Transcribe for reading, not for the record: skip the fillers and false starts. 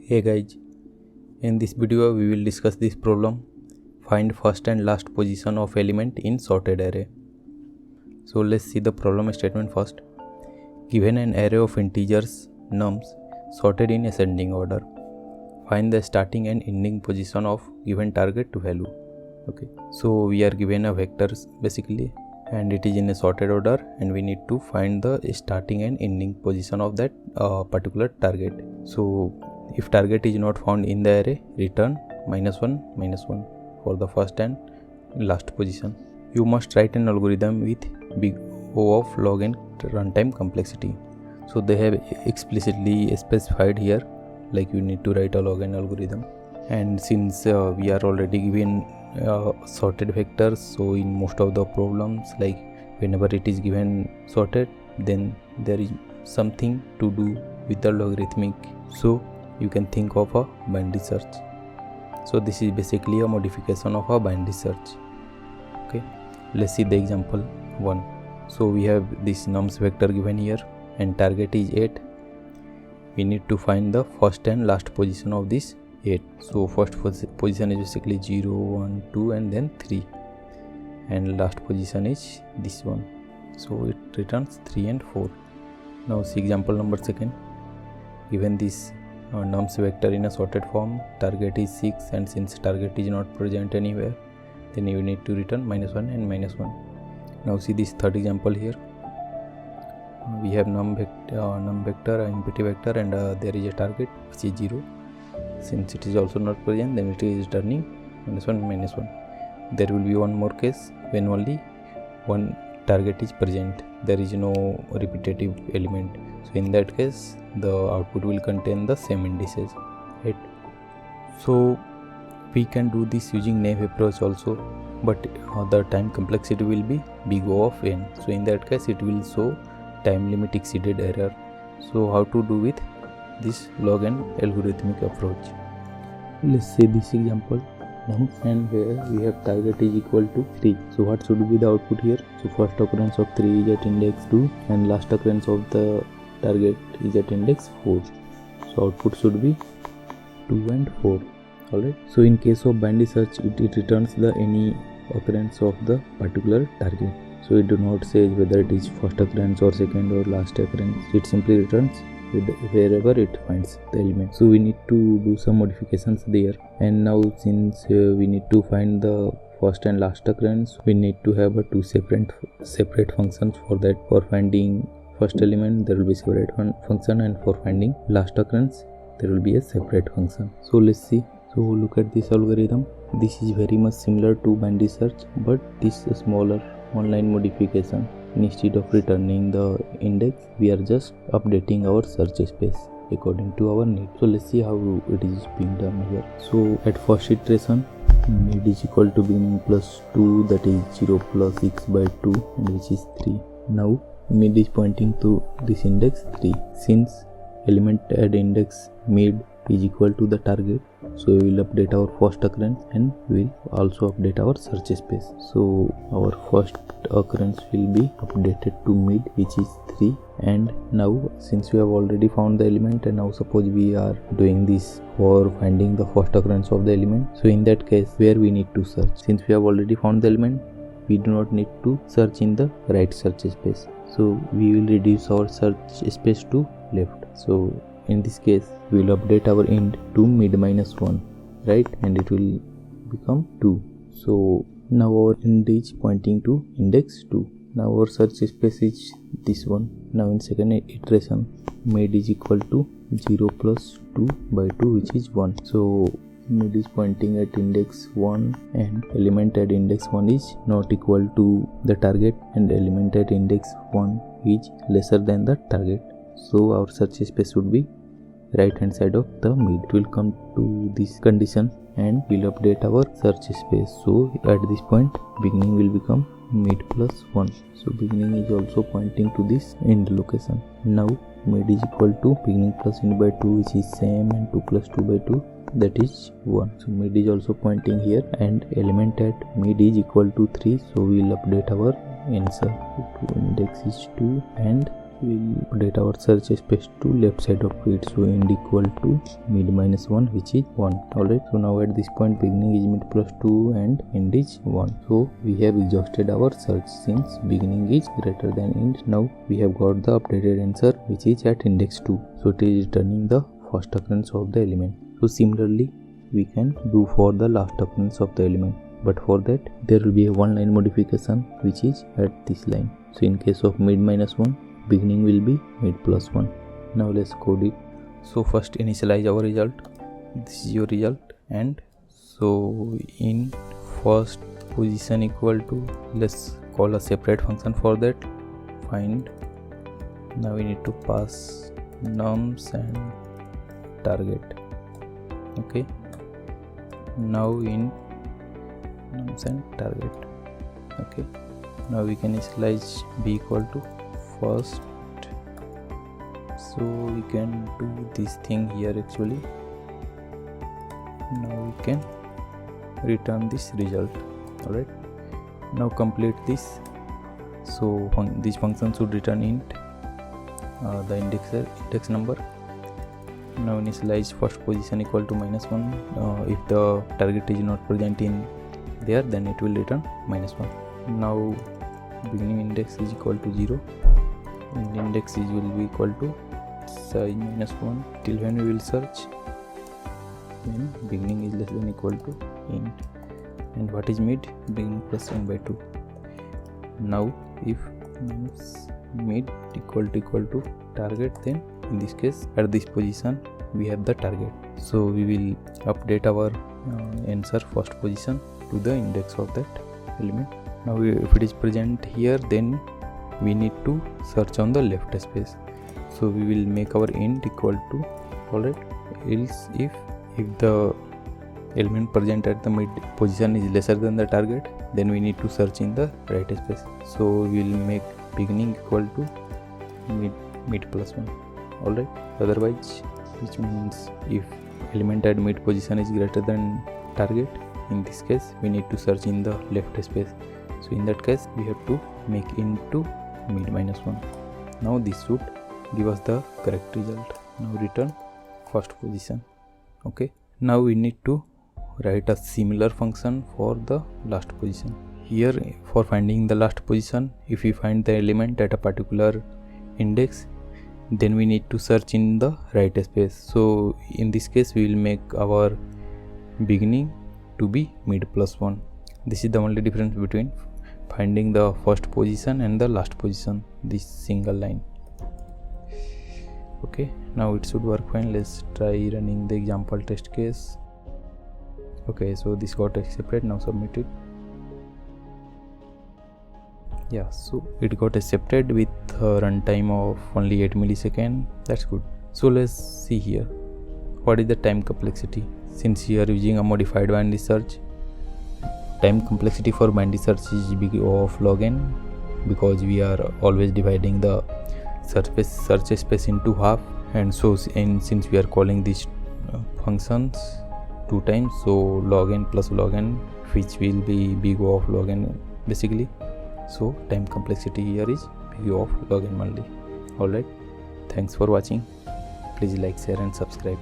Hey guys, in this video we will discuss this problem. Find first and last position of element in sorted array. So let's see the problem statement first. Given an array of integers nums sorted in ascending order, find the starting and ending position of given target value. Okay, so we are given a vectors basically, and it is in a sorted order, and we need to find the starting and ending position of that particular target. So if target is not found in the array, return -1 for the first and last position. You must write an algorithm with big O of log n runtime complexity. So they have explicitly specified here, like you need to write a log n algorithm. And since we are already given sorted vectors, so in most of the problems, like whenever it is given sorted, then there is something to do with the logarithmic. So you can think of a binary search. So this is basically a modification of a binary search. Okay, let's see the example 1. So we have this nums vector given here and target is 8. We need to find the first and last position of this 8. So first position is basically 0, 1, 2 and then 3, and last position is this one, so it returns 3 and 4. Now see example number 2. Given this nums vector in a sorted form, target is 6, and since target is not present anywhere, then you need to return -1 and -1. Now see this third example here. We have num vector, empty vector, and there is a target which is 0. Since it is also not present, then it is returning -1. There will be one more case when only one target is present, there is no repetitive element. So in that case the output will contain the same indices, right? So we can do this using naive approach also, but the time complexity will be big O of n. So in that case it will show time limit exceeded error. So how to do with this log n algorithmic approach? Let's say this example, and where we have target is equal to 3. So what should be the output here? So first occurrence of 3 is at index 2 and last occurrence of the target is at index 4. So output should be 2 and 4. Alright. So in case of binary search, it returns the any occurrence of the particular target. So it do not say whether it is first occurrence or second or last occurrence. It simply returns wherever it finds the element. So we need to do some modifications there. And now since we need to find the first and last occurrence, we need to have two separate functions for that. For finding first element there will be separate one function, and for finding last occurrence there will be a separate function. So let's see. So look at this algorithm. This is very much similar to binary search, but this is a smaller online modification. Instead of returning the index, we are just updating our search space according to our need. So let's see how it is being done here. So at first iteration, mid is equal to beginning plus 2, that is 0 plus x by 2, and which is 3. Now mid is pointing to this index 3. Since element at index mid is equal to the target, so we will update our first occurrence and we will also update our search space. So our first occurrence will be updated to mid, which is 3. And now since we have already found the element, and now suppose we are doing this for finding the first occurrence of the element, so in that case where we need to search? Since we have already found the element, we do not need to search in the right search space, so we will reduce our search space to left. So in this case we will update our int to mid -1, right, and it will become 2. So now our int is pointing to index 2. Now our search space is this one. Now in second iteration, mid is equal to 0 plus 2 by 2, which is 1. So mid is pointing at index 1 and element at index 1 is not equal to the target, and element at index 1 is lesser than the target. So our search space would be right hand side of the mid. It will come to this condition and we'll update our search space. So at this point beginning will become mid plus 1. So beginning is also pointing to this end location. Now mid is equal to beginning plus end by 2, which is same, and 2 plus 2 by 2, that is 1. So mid is also pointing here, and element at mid is equal to 3. So we will update our answer to index is 2 and we'll update our search space to left side of it. So end equal to mid minus 1, which is 1. Alright, so now at this point beginning is mid plus 2 and end is 1. So we have exhausted our search since beginning is greater than end. Now we have got the updated answer, which is at index 2. So it is returning the first occurrence of the element. So similarly we can do for the last occurrence of the element, but for that there will be a one line modification, which is at this line. So in case of mid minus 1, beginning will be mid plus 1. Now let's code it. So first initialize our result. This is your result, and so in first position equal to, let's call a separate function for that, find. Now we need to pass nums and target. Okay, now in nums and target. Okay, now we can initialize b equal to first. So we can do this thing here actually. Now we can return this result. Alright, now complete this. So this function should return int the index number. Now initialize first position equal to -1. If the target is not present in there, then it will return -1. Now beginning index is equal to 0, and index will be equal to size -1 till when we will search, when beginning is less than equal to int. And what is mid? Beginning plus n by 2. Now if mid equal to target, then in this case at this position we have the target. So we will update our answer first position to the index of that element. Now if it is present here, then we need to search on the left space. So we will make our int equal to, alright, else if the element present at the mid position is lesser than the target, then we need to search in the right space. So we will make beginning equal to mid plus 1. Alright, otherwise, which means if element at mid position is greater than target, in this case we need to search in the left space. So in that case we have to make into mid minus 1. Now this should give us the correct result. Now return first position. Okay, now we need to write a similar function for the last position. Here for finding the last position, if we find the element at a particular index, then we need to search in the right space. So in this case we will make our beginning to be mid plus 1. This is the only difference between finding the first position and the last position, this single line. Okay, now it should work fine. Let's try running the example test case. Okay, so this got accepted. Now submit it. Yeah, so it got accepted with a runtime of only 8 milliseconds. That's good. So let's see here. What is the time complexity? Since we are using a modified binary search, time complexity for binary search is big of log n, because we are always dividing the search space into half, and so since we are calling these functions 2 times, so log n plus log n, which will be big O of log n basically. So time complexity here is big O of log n only. Alright, thanks for watching. Please like, share and subscribe.